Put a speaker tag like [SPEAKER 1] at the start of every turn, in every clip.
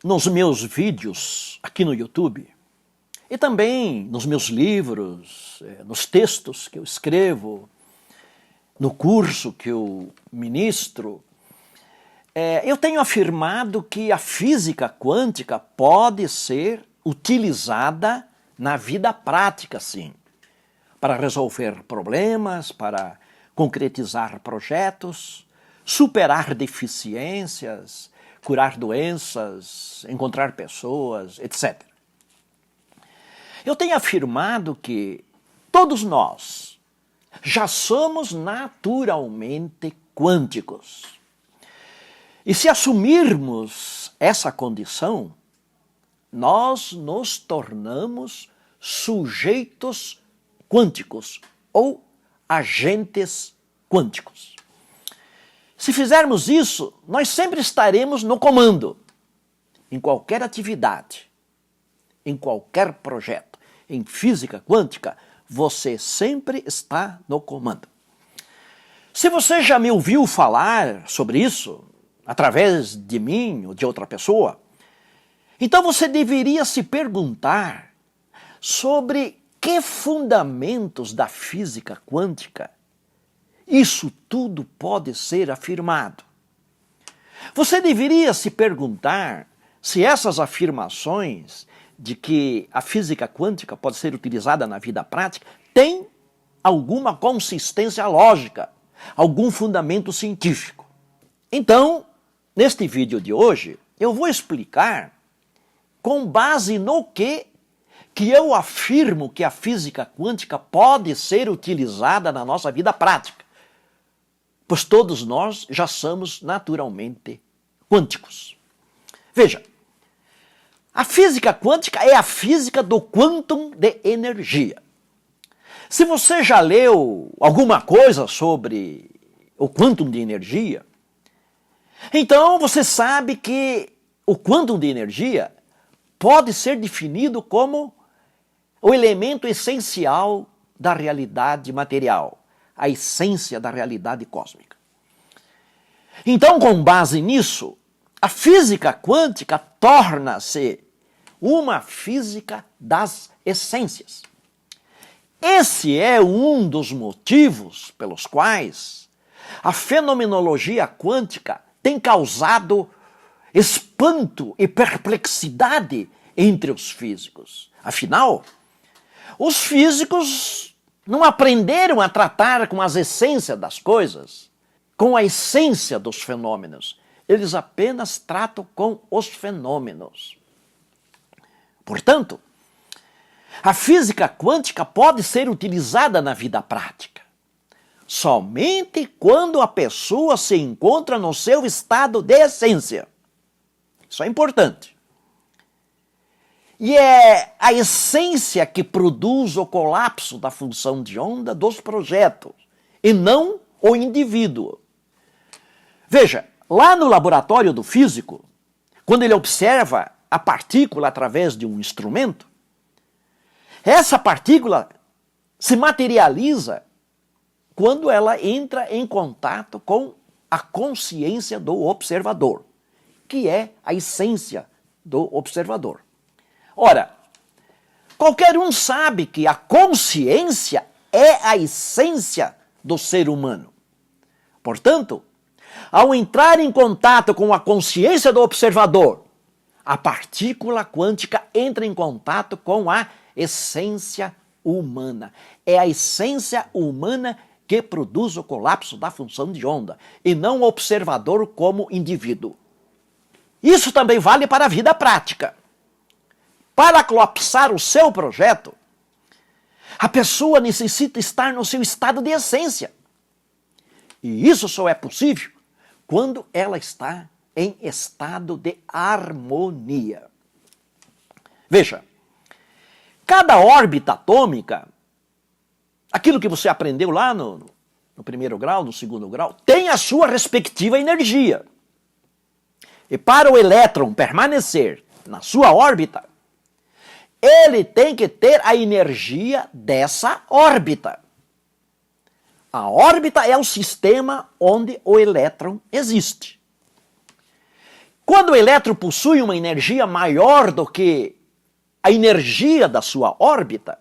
[SPEAKER 1] nos meus vídeos aqui no YouTube e também nos meus livros, nos textos que eu escrevo, no curso que eu ministro, eu tenho afirmado que a física quântica pode ser utilizada na vida prática, sim, para resolver problemas, para concretizar projetos, superar deficiências, curar doenças, encontrar pessoas, etc. Eu tenho afirmado que todos nós já somos naturalmente quânticos. E se assumirmos essa condição, nós nos tornamos sujeitos quânticos ou agentes quânticos. Se fizermos isso, nós sempre estaremos no comando, em qualquer atividade, em qualquer projeto. Em física quântica, você sempre está no comando. Se você já me ouviu falar sobre isso, através de mim ou de outra pessoa, então você deveria se perguntar sobre que fundamentos da física quântica isso tudo pode ser afirmado. Você deveria se perguntar se essas afirmações de que a física quântica pode ser utilizada na vida prática têm alguma consistência lógica, algum fundamento científico. Então, neste vídeo de hoje, eu vou explicar com base no que eu afirmo que a física quântica pode ser utilizada na nossa vida prática. Pois todos nós já somos naturalmente quânticos. Veja, a física quântica é a física do quantum de energia. Se você já leu alguma coisa sobre o quantum de energia, então você sabe que o quantum de energia pode ser definido como o elemento essencial da realidade material, a essência da realidade cósmica. Então, com base nisso, a física quântica torna-se uma física das essências. Esse é um dos motivos pelos quais a fenomenologia quântica tem causado espanto e perplexidade entre os físicos. Afinal, os físicos não aprenderam a tratar com as essências das coisas, com a essência dos fenômenos. Eles apenas tratam com os fenômenos. Portanto, a física quântica pode ser utilizada na vida prática somente quando a pessoa se encontra no seu estado de essência. Isso é importante. E é a essência que produz o colapso da função de onda dos projetos, e não o indivíduo. Veja, lá no laboratório do físico, quando ele observa a partícula através de um instrumento, essa partícula se materializa quando ela entra em contato com a consciência do observador, que é a essência do observador. Ora, qualquer um sabe que a consciência é a essência do ser humano. Portanto, ao entrar em contato com a consciência do observador, a partícula quântica entra em contato com a essência humana. É a essência humana que produz o colapso da função de onda, e não o observador como indivíduo. Isso também vale para a vida prática. Para colapsar o seu projeto, a pessoa necessita estar no seu estado de essência. E isso só é possível quando ela está em estado de harmonia. Veja, cada órbita atômica, aquilo que você aprendeu lá no primeiro grau, no segundo grau, tem a sua respectiva energia. E para o elétron permanecer na sua órbita, ele tem que ter a energia dessa órbita. A órbita é o sistema onde o elétron existe. Quando o elétron possui uma energia maior do que a energia da sua órbita,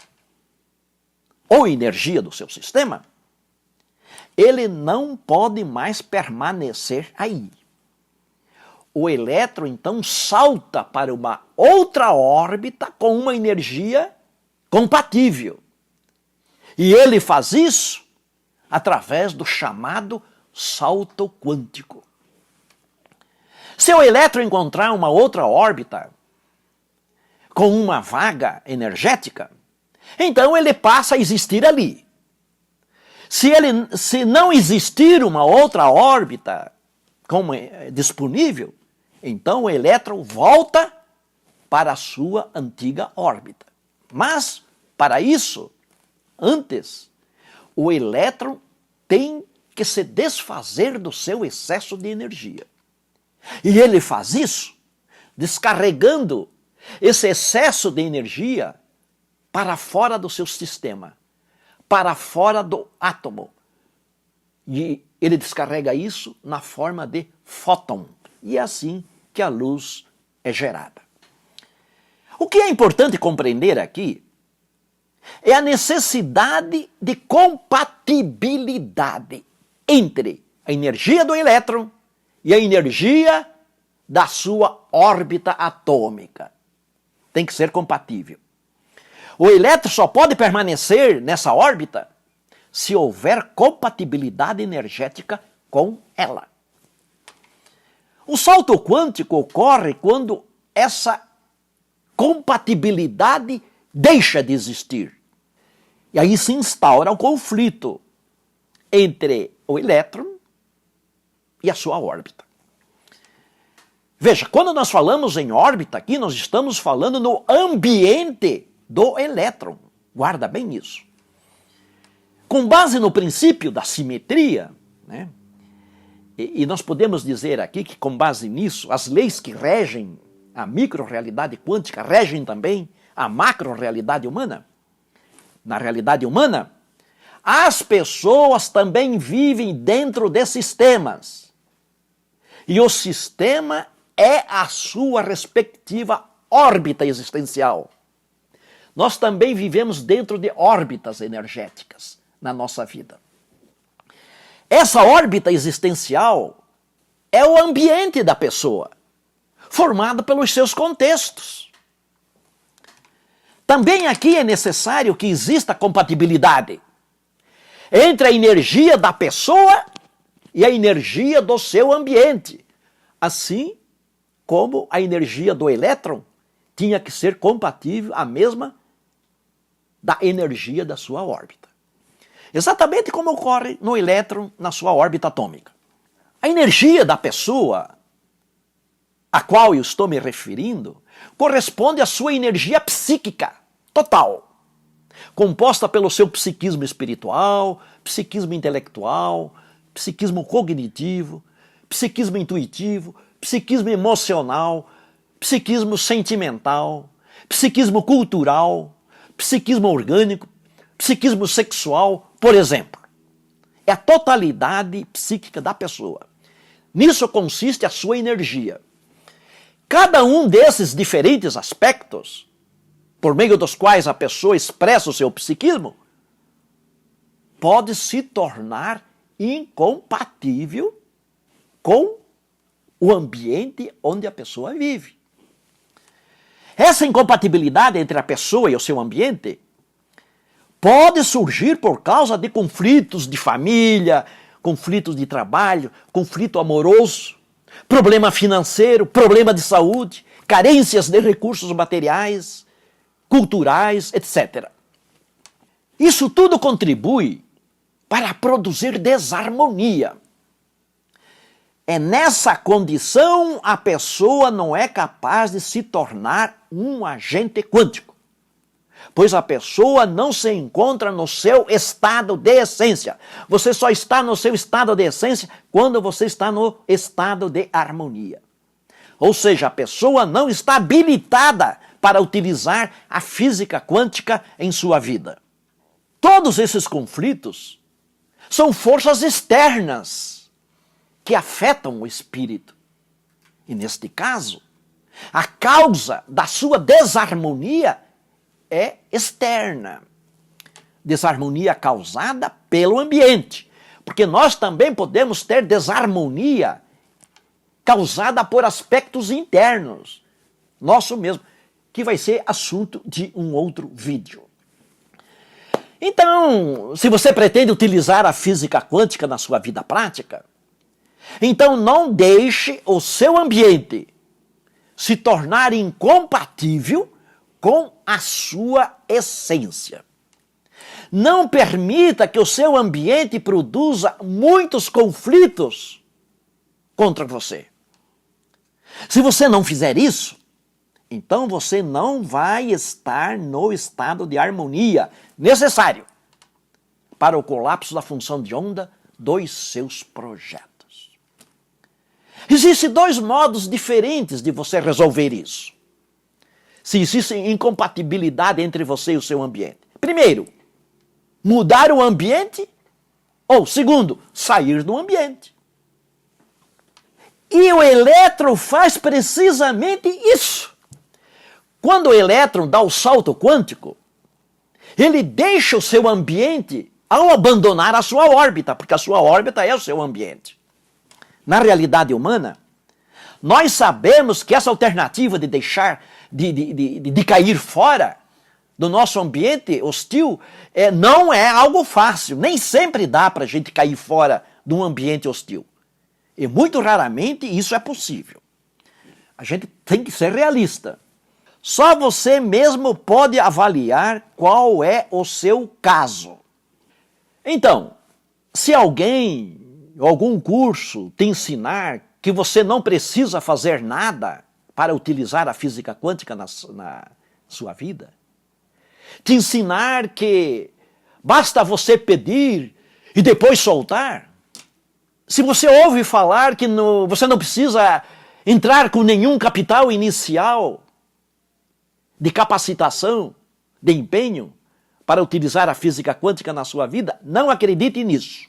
[SPEAKER 1] ou energia do seu sistema, ele não pode mais permanecer aí. O elétron, então, salta para uma outra órbita com uma energia compatível. E ele faz isso através do chamado salto quântico. Se o elétron encontrar uma outra órbita com uma vaga energética, então ele passa a existir ali. Se não existir uma outra órbita disponível, então o elétron volta para a sua antiga órbita. Mas, para isso, antes, o elétron tem que se desfazer do seu excesso de energia. E ele faz isso descarregando esse excesso de energia para fora do seu sistema, para fora do átomo. E ele descarrega isso na forma de fóton. E é assim que a luz é gerada. O que é importante compreender aqui é a necessidade de compatibilidade entre a energia do elétron e a energia da sua órbita atômica. Tem que ser compatível. O elétron só pode permanecer nessa órbita se houver compatibilidade energética com ela. O salto quântico ocorre quando essa compatibilidade deixa de existir. E aí se instaura o conflito entre o elétron e a sua órbita. Veja, quando nós falamos em órbita aqui, nós estamos falando no ambiente do elétron. Guarda bem isso. Com base no princípio da simetria, né? E nós podemos dizer aqui que, com base nisso, as leis que regem a micro-realidade quântica regem também a macro-realidade humana. Na realidade humana, as pessoas também vivem dentro de sistemas. E o sistema é a sua respectiva órbita existencial. Nós também vivemos dentro de órbitas energéticas na nossa vida. Essa órbita existencial é o ambiente da pessoa, formado pelos seus contextos. Também aqui é necessário que exista compatibilidade entre a energia da pessoa e a energia do seu ambiente, assim como a energia do elétron tinha que ser compatível à mesma da energia da sua órbita. Exatamente como ocorre no elétron na sua órbita atômica. A energia da pessoa a qual eu estou me referindo corresponde à sua energia psíquica total, composta pelo seu psiquismo espiritual, psiquismo intelectual, psiquismo cognitivo, psiquismo intuitivo, psiquismo emocional, psiquismo sentimental, psiquismo cultural, psiquismo orgânico, psiquismo sexual, por exemplo. É a totalidade psíquica da pessoa. Nisso consiste a sua energia. Cada um desses diferentes aspectos, por meio dos quais a pessoa expressa o seu psiquismo, pode se tornar incompatível com o ambiente onde a pessoa vive. Essa incompatibilidade entre a pessoa e o seu ambiente pode surgir por causa de conflitos de família, conflitos de trabalho, conflito amoroso, problema financeiro, problema de saúde, carências de recursos materiais, culturais, etc. Isso tudo contribui para produzir desarmonia. É nessa condição a pessoa não é capaz de se tornar um agente quântico, pois a pessoa não se encontra no seu estado de essência. Você só está no seu estado de essência quando você está no estado de harmonia. Ou seja, a pessoa não está habilitada para utilizar a física quântica em sua vida. Todos esses conflitos são forças externas que afetam o espírito. E neste caso, a causa da sua desarmonia é externa. Desarmonia causada pelo ambiente. Porque nós também podemos ter desarmonia causada por aspectos internos, nosso mesmo, que vai ser assunto de um outro vídeo. Então, se você pretende utilizar a física quântica na sua vida prática, então não deixe o seu ambiente se tornar incompatível com a sua essência. Não permita que o seu ambiente produza muitos conflitos contra você. Se você não fizer isso, então você não vai estar no estado de harmonia necessário para o colapso da função de onda dos seus projetos. Existem dois modos diferentes de você resolver isso. Se existe incompatibilidade entre você e o seu ambiente. Primeiro, mudar o ambiente, ou segundo, sair do ambiente. E o elétron faz precisamente isso. Quando o elétron dá o salto quântico, ele deixa o seu ambiente ao abandonar a sua órbita, porque a sua órbita é o seu ambiente. Na realidade humana, nós sabemos que essa alternativa de deixar, de cair fora do nosso ambiente hostil, não é algo fácil. Nem sempre dá para a gente cair fora de um ambiente hostil. E muito raramente isso é possível. A gente tem que ser realista. Só você mesmo pode avaliar qual é o seu caso. Então, se alguém, algum curso te ensinar que você não precisa fazer nada para utilizar a física quântica na sua vida, te ensinar que basta você pedir e depois soltar, se você ouve falar que você não precisa entrar com nenhum capital inicial de capacitação, de empenho, para utilizar a física quântica na sua vida, não acredite nisso.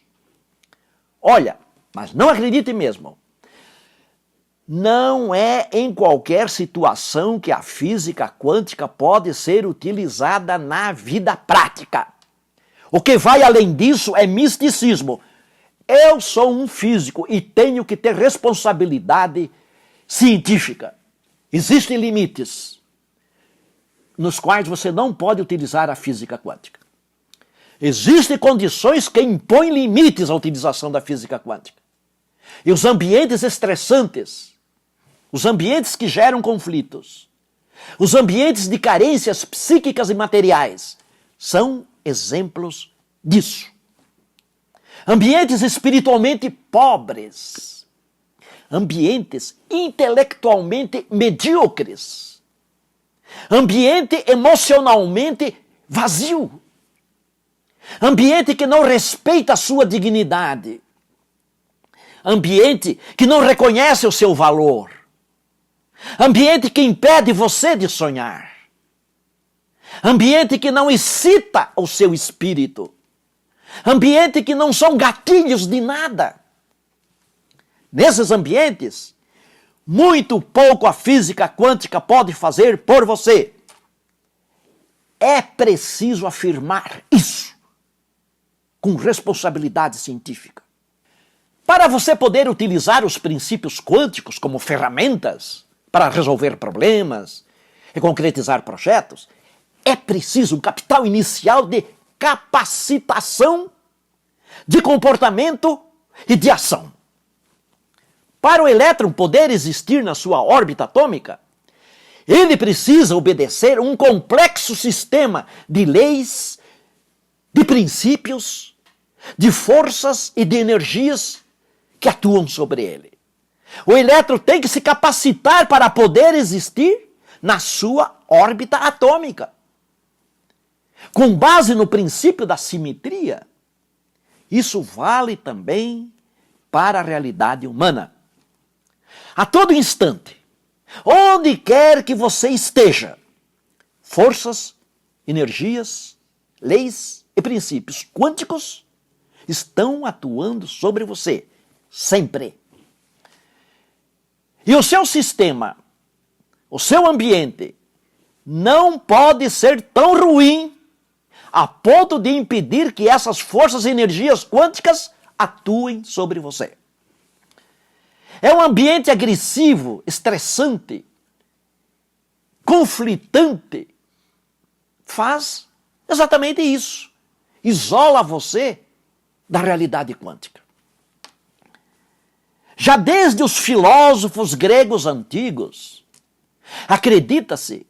[SPEAKER 1] Olha, mas não acredite mesmo. Não é em qualquer situação que a física quântica pode ser utilizada na vida prática. O que vai além disso é misticismo. Eu sou um físico e tenho que ter responsabilidade científica. Existem limites nos quais você não pode utilizar a física quântica. Existem condições que impõem limites à utilização da física quântica. E os ambientes estressantes, os ambientes que geram conflitos, os ambientes de carências psíquicas e materiais, são exemplos disso. Ambientes espiritualmente pobres, ambientes intelectualmente medíocres, ambiente emocionalmente vazio, ambiente que não respeita a sua dignidade, ambiente que não reconhece o seu valor, ambiente que impede você de sonhar, ambiente que não excita o seu espírito, ambiente que não são gatilhos de nada. Nesses ambientes, muito pouco a física quântica pode fazer por você. É preciso afirmar isso com responsabilidade científica. Para você poder utilizar os princípios quânticos como ferramentas para resolver problemas e concretizar projetos, é preciso um capital inicial de capacitação, de comportamento e de ação. Para o elétron poder existir na sua órbita atômica, ele precisa obedecer um complexo sistema de leis, de princípios, de forças e de energias que atuam sobre ele. O elétron tem que se capacitar para poder existir na sua órbita atômica. Com base no princípio da simetria, isso vale também para a realidade humana. A todo instante, onde quer que você esteja, forças, energias, leis e princípios quânticos estão atuando sobre você, sempre. E o seu sistema, o seu ambiente, não pode ser tão ruim a ponto de impedir que essas forças e energias quânticas atuem sobre você. É um ambiente agressivo, estressante, conflitante. Faz exatamente isso. Isola você da realidade quântica. Já desde os filósofos gregos antigos, acredita-se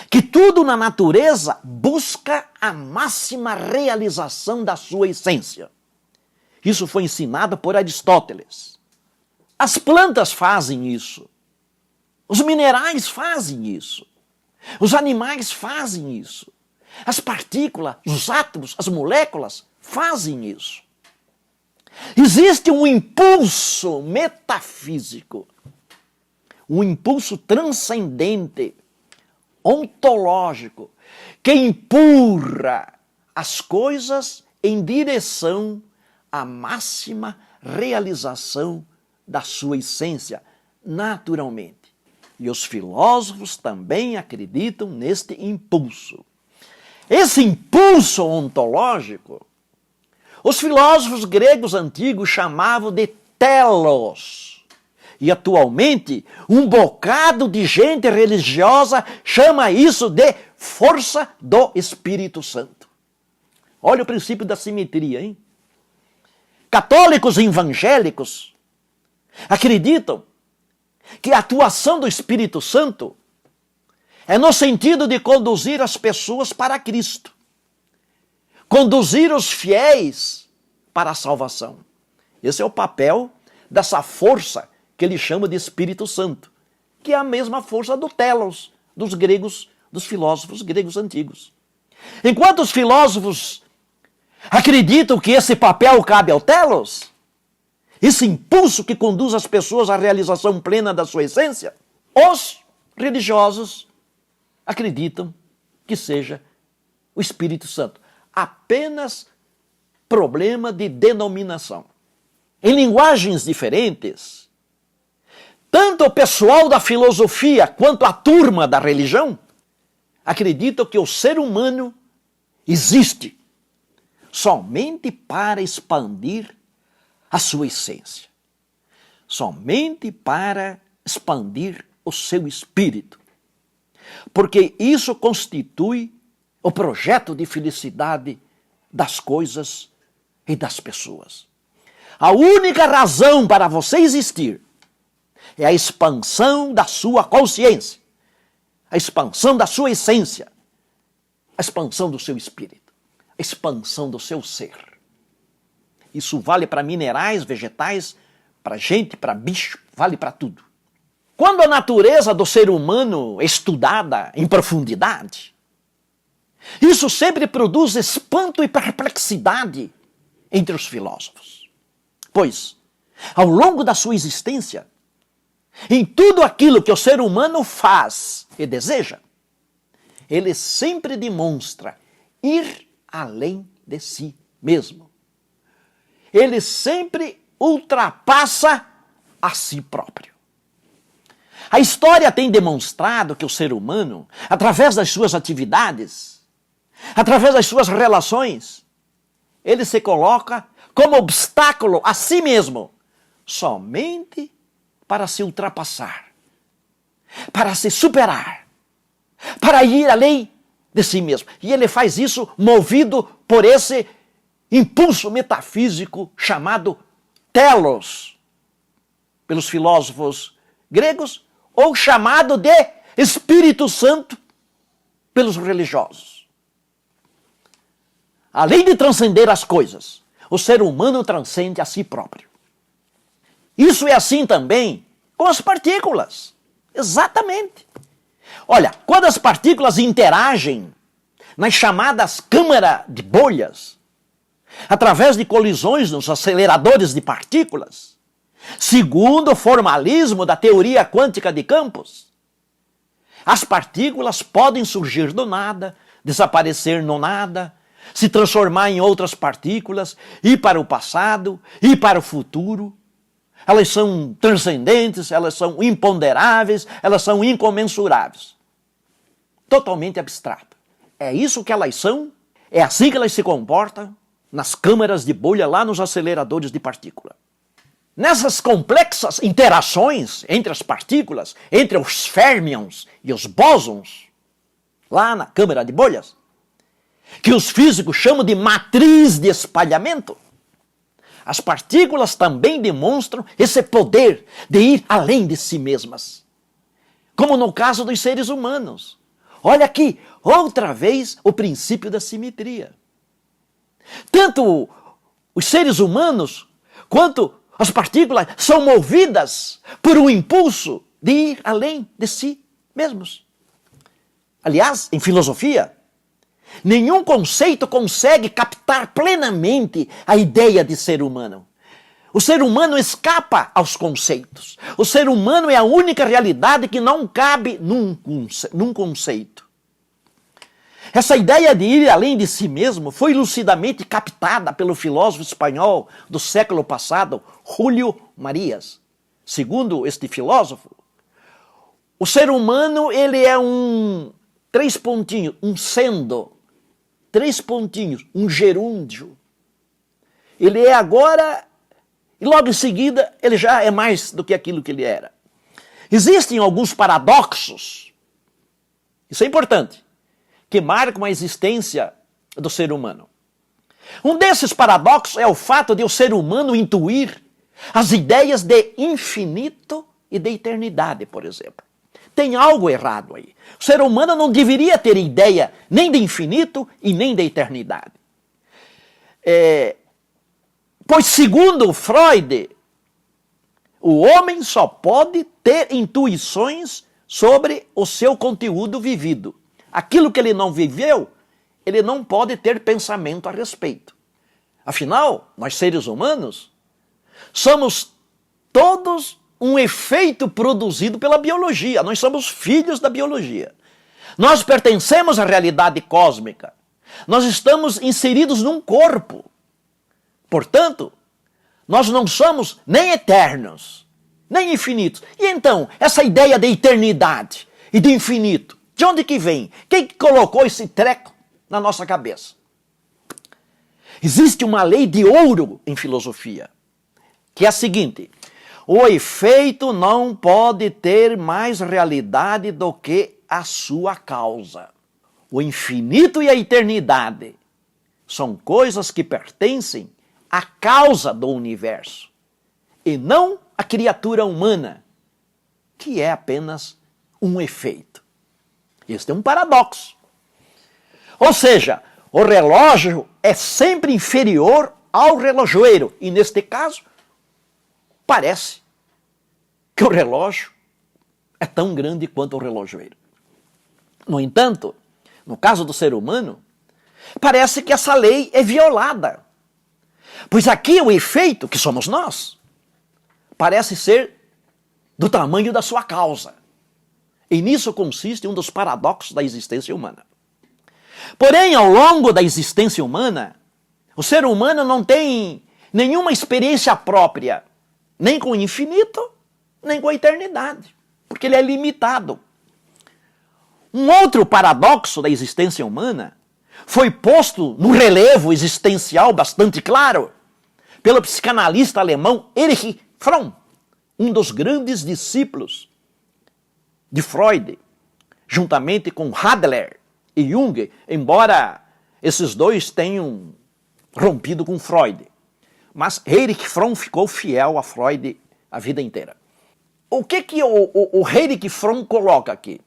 [SPEAKER 1] que tudo na natureza busca a máxima realização da sua essência. Isso foi ensinado por Aristóteles. As plantas fazem isso. Os minerais fazem isso. Os animais fazem isso. As partículas, os átomos, as moléculas fazem isso. Existe um impulso metafísico, um impulso transcendente, ontológico, que empurra as coisas em direção à máxima realização da sua essência, naturalmente. E os filósofos também acreditam neste impulso. Esse impulso ontológico, os filósofos gregos antigos chamavam de telos. E atualmente, um bocado de gente religiosa chama isso de força do Espírito Santo. Olha o princípio da simetria, hein? Católicos e evangélicos acreditam que a atuação do Espírito Santo é no sentido de conduzir as pessoas para Cristo. Conduzir os fiéis para a salvação. Esse é o papel dessa força que ele chama de Espírito Santo, que é a mesma força do telos, dos gregos, dos filósofos gregos antigos. Enquanto os filósofos acreditam que esse papel cabe ao telos, esse impulso que conduz as pessoas à realização plena da sua essência, os religiosos acreditam que seja o Espírito Santo. Apenas problema de denominação. Em linguagens diferentes, tanto o pessoal da filosofia quanto a turma da religião acreditam que o ser humano existe somente para expandir a sua essência, somente para expandir o seu espírito, porque isso constitui o projeto de felicidade das coisas e das pessoas. A única razão para você existir é a expansão da sua consciência, a expansão da sua essência, a expansão do seu espírito, a expansão do seu ser. Isso vale para minerais, vegetais, para gente, para bicho, vale para tudo. Quando a natureza do ser humano é estudada em profundidade, isso sempre produz espanto e perplexidade entre os filósofos. Pois, ao longo da sua existência, em tudo aquilo que o ser humano faz e deseja, ele sempre demonstra ir além de si mesmo. Ele sempre ultrapassa a si próprio. A história tem demonstrado que o ser humano, através das suas atividades, através das suas relações, ele se coloca como obstáculo a si mesmo, somente para se ultrapassar, para se superar, para ir além de si mesmo. E ele faz isso movido por esse impulso metafísico chamado telos, pelos filósofos gregos, ou chamado de Espírito Santo pelos religiosos. Além de transcender as coisas, o ser humano transcende a si próprio. Isso é assim também com as partículas. Exatamente. Olha, quando as partículas interagem nas chamadas câmaras de bolhas, através de colisões nos aceleradores de partículas, segundo o formalismo da teoria quântica de campos, as partículas podem surgir do nada, desaparecer no nada, se transformar em outras partículas, ir para o passado, ir para o futuro. Elas são transcendentes, elas são imponderáveis, elas são incomensuráveis. Totalmente abstrato. É isso que elas são, é assim que elas se comportam nas câmaras de bolha, lá nos aceleradores de partícula. Nessas complexas interações entre as partículas, entre os férmions e os bósons, lá na câmara de bolhas, que os físicos chamam de matriz de espalhamento, as partículas também demonstram esse poder de ir além de si mesmas. Como no caso dos seres humanos. Olha aqui, outra vez, o princípio da simetria. Tanto os seres humanos quanto as partículas são movidas por um impulso de ir além de si mesmos. Aliás, em filosofia, nenhum conceito consegue captar plenamente a ideia de ser humano. O ser humano escapa aos conceitos. O ser humano é a única realidade que não cabe num conceito. Essa ideia de ir além de si mesmo foi lucidamente captada pelo filósofo espanhol do século passado, Júlio Marías. Segundo este filósofo, o ser humano ele é um sendo, um gerúndio. Ele é agora, e logo em seguida, ele já é mais do que aquilo que ele era. Existem alguns paradoxos, isso é importante, que marcam a existência do ser humano. Um desses paradoxos é o fato de o ser humano intuir as ideias de infinito e de eternidade, por exemplo. Tem algo errado aí. O ser humano não deveria ter ideia nem de infinito e nem de eternidade. Pois, segundo Freud, o homem só pode ter intuições sobre o seu conteúdo vivido. Aquilo que ele não viveu, ele não pode ter pensamento a respeito. Afinal, nós seres humanos somos todos um efeito produzido pela biologia. Nós somos filhos da biologia. Nós pertencemos à realidade cósmica. Nós estamos inseridos num corpo. Portanto, nós não somos nem eternos, nem infinitos. E então, essa ideia de eternidade e de infinito, de onde que vem? Quem colocou esse treco na nossa cabeça? Existe uma lei de ouro em filosofia, que é a seguinte: o efeito não pode ter mais realidade do que a sua causa. O infinito e a eternidade são coisas que pertencem à causa do universo, e não à criatura humana, que é apenas um efeito. Este é um paradoxo. Ou seja, o relógio é sempre inferior ao relojoeiro. E neste caso, parece que o relógio é tão grande quanto o relojoeiro. No entanto, no caso do ser humano, parece que essa lei é violada. Pois aqui o efeito, que somos nós, parece ser do tamanho da sua causa. E nisso consiste um dos paradoxos da existência humana. Porém, ao longo da existência humana, o ser humano não tem nenhuma experiência própria, nem com o infinito, nem com a eternidade, porque ele é limitado. Um outro paradoxo da existência humana foi posto no relevo existencial bastante claro pelo psicanalista alemão Erich Fromm, um dos grandes discípulos de Freud, juntamente com Adler e Jung, embora esses dois tenham rompido com Freud. Mas Erich Fromm ficou fiel a Freud a vida inteira. O que o Erich Fromm coloca aqui?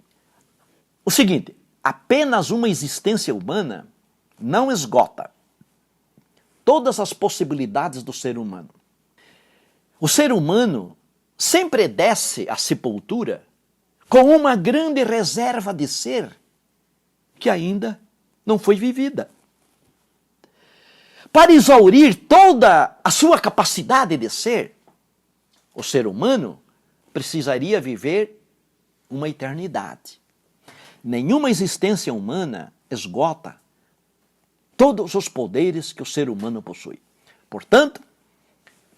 [SPEAKER 1] O seguinte: apenas uma existência humana não esgota todas as possibilidades do ser humano. O ser humano sempre desce à sepultura com uma grande reserva de ser que ainda não foi vivida. Para exaurir toda a sua capacidade de ser, o ser humano precisaria viver uma eternidade. Nenhuma existência humana esgota todos os poderes que o ser humano possui. Portanto,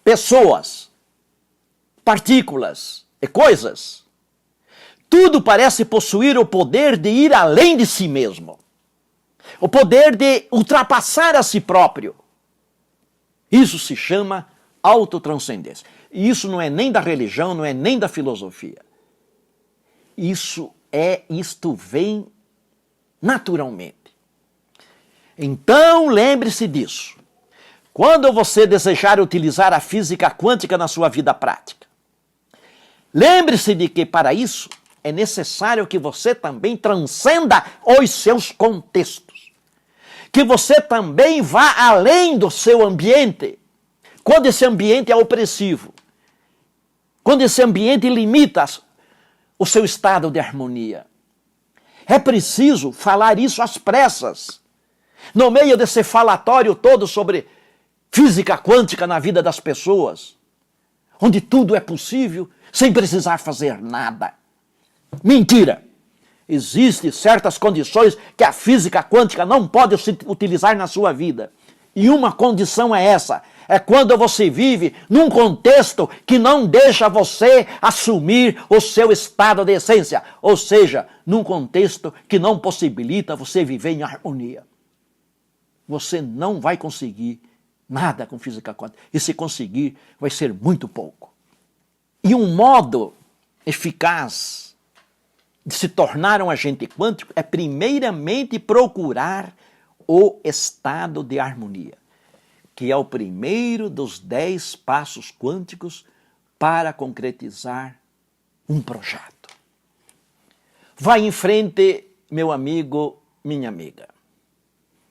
[SPEAKER 1] pessoas partículas e coisas, tudo parece possuir o poder de ir além de si mesmo, o poder de ultrapassar a si próprio. Isso se chama autotranscendência. E isso não é nem da religião, não é nem da filosofia. Isto vem naturalmente. Então, lembre-se disso. Quando você desejar utilizar a física quântica na sua vida prática, lembre-se de que para isso é necessário que você também transcenda os seus contextos. Que você também vá além do seu ambiente. Quando esse ambiente é opressivo. Quando esse ambiente limita o seu estado de harmonia. É preciso falar isso às pressas. No meio desse falatório todo sobre física quântica na vida das pessoas, onde tudo é possível sem precisar fazer nada. Mentira! Existem certas condições que a física quântica não pode utilizar na sua vida. E uma condição é essa. É quando você vive num contexto que não deixa você assumir o seu estado de essência. Ou seja, num contexto que não possibilita você viver em harmonia. Você não vai conseguir nada com física quântica. E se conseguir, vai ser muito pouco. E um modo eficaz de se tornar um agente quântico é primeiramente procurar o estado de harmonia, que é o primeiro dos 10 passos quânticos para concretizar um projeto. Vai em frente, meu amigo, minha amiga.